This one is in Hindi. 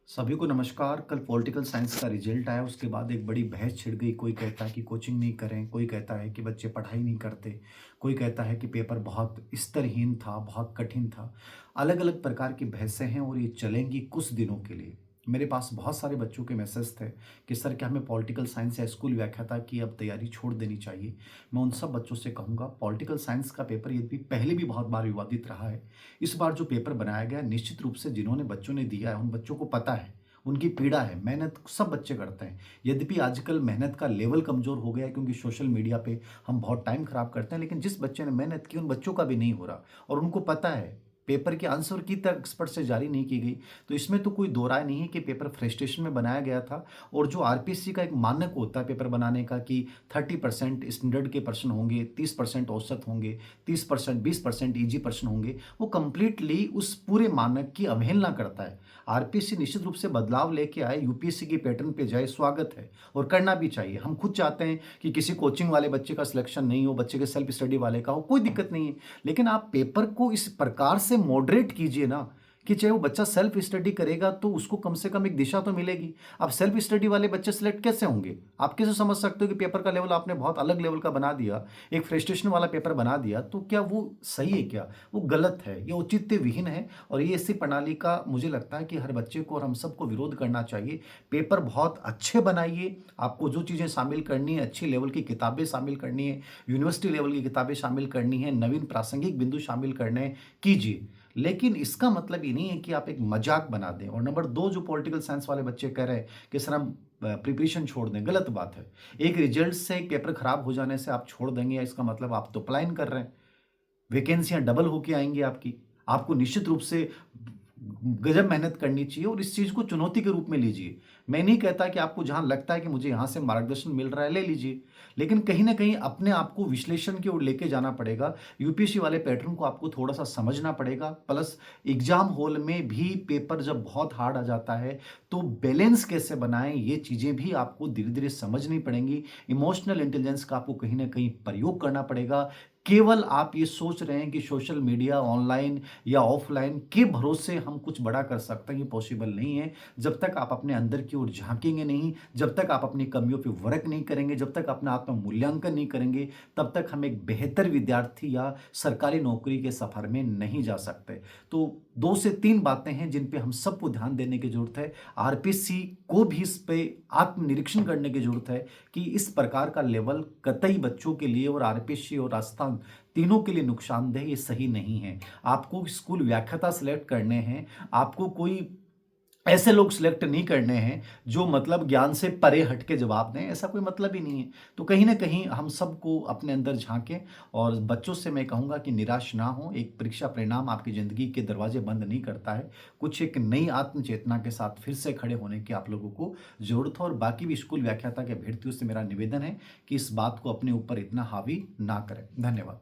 सभी को नमस्कार। कल पॉलिटिकल साइंस का रिजल्ट आया, उसके बाद एक बड़ी बहस छिड़ गई। कोई कहता है कि कोचिंग नहीं करें, कोई कहता है कि बच्चे पढ़ाई नहीं करते, कोई कहता है कि पेपर बहुत स्तरहीन था, बहुत कठिन था। अलग अलग प्रकार की बहसें हैं और ये चलेंगी कुछ दिनों के लिए। मेरे पास बहुत सारे बच्चों के मैसेज थे कि सर क्या हमें पॉलिटिकल साइंस या स्कूल व्याख्याता की अब तैयारी छोड़ देनी चाहिए। मैं उन सब बच्चों से कहूँगा, पॉलिटिकल साइंस का पेपर यदि पहले भी बहुत बार विवादित रहा है, इस बार जो पेपर बनाया गया है, निश्चित रूप से जिन्होंने बच्चों ने दिया है उन बच्चों को पता है, उनकी पीड़ा है। मेहनत सब बच्चे करते हैं। यद्यपि आजकल मेहनत का लेवल कमज़ोर हो गया है क्योंकि सोशल मीडिया पे हम बहुत टाइम ख़राब करते हैं, लेकिन जिस बच्चे ने मेहनत की उन बच्चों का भी नहीं हो रहा और उनको पता है पेपर के आंसर की तक एक्सपर्ट से जारी नहीं की गई। तो इसमें तो कोई दो राय नहीं है कि पेपर फ्रस्ट्रेशन में बनाया गया था। और जो आरपीएससी का एक मानक होता है पेपर बनाने का कि 30% स्टैंडर्ड के प्रश्न होंगे, 30% औसत होंगे, 30% 20% ईजी प्रश्न होंगे, वो कंप्लीटली उस पूरे मानक की अवहेलना करता है। आरपीएससी निश्चित रूप से बदलाव लेके आए, यूपीएससी के पैटर्न पे जाए, स्वागत है और करना भी चाहिए। हम खुद चाहते हैं कि किसी कोचिंग वाले बच्चे का सिलेक्शन नहीं हो, बच्चे के सेल्फ स्टडी वाले का हो, कोई दिक्कत नहीं है। लेकिन आप पेपर को इस प्रकार से मॉडरेट कीजिए ना कि चाहे वो बच्चा सेल्फ स्टडी करेगा तो उसको कम से कम एक दिशा तो मिलेगी। अब सेल्फ स्टडी वाले बच्चे सिलेक्ट कैसे होंगे? आप कैसे समझ सकते हो कि पेपर का लेवल आपने बहुत अलग लेवल का बना दिया, एक फ्रस्ट्रेशन वाला पेपर बना दिया, तो क्या वो सही है? क्या वो गलत है? ये औचित्य विहीन है। और ये इसी प्रणाली का मुझे लगता है कि हर बच्चे को और हम सबको विरोध करना चाहिए। पेपर बहुत अच्छे बनाइए, आपको जो चीज़ें शामिल करनी है, अच्छी लेवल की किताबें शामिल करनी है, यूनिवर्सिटी लेवल की किताबें शामिल करनी है, नवीन प्रासंगिक बिंदु शामिल करने कीजिए। लेकिन इसका मतलब ये नहीं है कि आप एक मजाक बना दें। और नंबर दो, जो पॉलिटिकल साइंस वाले बच्चे कह रहे हैं कि सर हम प्रिपरेशन छोड़ दें, गलत बात है। एक रिजल्ट से एक पेपर खराब हो जाने से आप छोड़ देंगे, या इसका मतलब आप तो पलायन कर रहे हैं। वैकेंसियाँ डबल होके आएँगी आपकी। आपको निश्चित रूप से गजब मेहनत करनी चाहिए और इस चीज़ को चुनौती के रूप में लीजिए। मैं नहीं कहता कि आपको जहाँ लगता है कि मुझे यहाँ से मार्गदर्शन मिल रहा है, ले लीजिए। लेकिन कहीं न कहीं अपने आप को विश्लेषण की ओर लेके जाना पड़ेगा। यूपीएससी वाले पैटर्न को आपको थोड़ा-सा समझना पड़ेगा। प्लस एग्ज़ाम हॉल में भी पेपर जब बहुत हार्ड आ जाता है, तो बैलेंस कैसे बनाएँ, ये चीज़ें भी आपको धीरे-धीरे समझनी पड़ेंगी। इमोशनल इंटेलिजेंस का आपको कहीं न कहीं प्रयोग करना पड़ेगा। केवल आप ये सोच रहे हैं कि सोशल मीडिया, ऑनलाइन या ऑफलाइन के भरोसे हम कुछ बड़ा कर सकते हैं, ये पॉसिबल नहीं है। जब तक आप अपने अंदर की ओर झाँकेंगे नहीं, जब तक आप अपनी कमियों पे वर्क नहीं करेंगे, जब तक अपना आत्म मूल्यांकन नहीं करेंगे, तब तक हम एक बेहतर विद्यार्थी या सरकारी नौकरी के सफ़र में नहीं जा सकते। तो 2 से 3 बातें हैं जिन पे हम सबको ध्यान देने की ज़रूरत है। आरपीएससी को भी इस पे आत्मनिरीक्षण करने की ज़रूरत है कि इस प्रकार का लेवल कतई बच्चों के लिए और आरपीएससी और राजस्थान तीनों के लिए नुकसानदेह, ये सही नहीं है। आपको स्कूल व्याख्याता सिलेक्ट करने हैं, आपको कोई ऐसे लोग सिलेक्ट नहीं करने हैं जो मतलब ज्ञान से परे हट के जवाब दें, ऐसा कोई मतलब ही नहीं है। तो कहीं न कहीं हम सबको अपने अंदर झाँकें और बच्चों से मैं कहूँगा कि निराश ना हों। एक परीक्षा परिणाम आपकी ज़िंदगी के दरवाजे बंद नहीं करता है। कुछ एक नई आत्म चेतना के साथ फिर से खड़े होने की आप लोगों को ज़रूरत है। और बाकी भी स्कूल व्याख्याता के अभ्यर्थियों से मेरा निवेदन है कि इस बात को अपने ऊपर इतना हावी ना करें। धन्यवाद।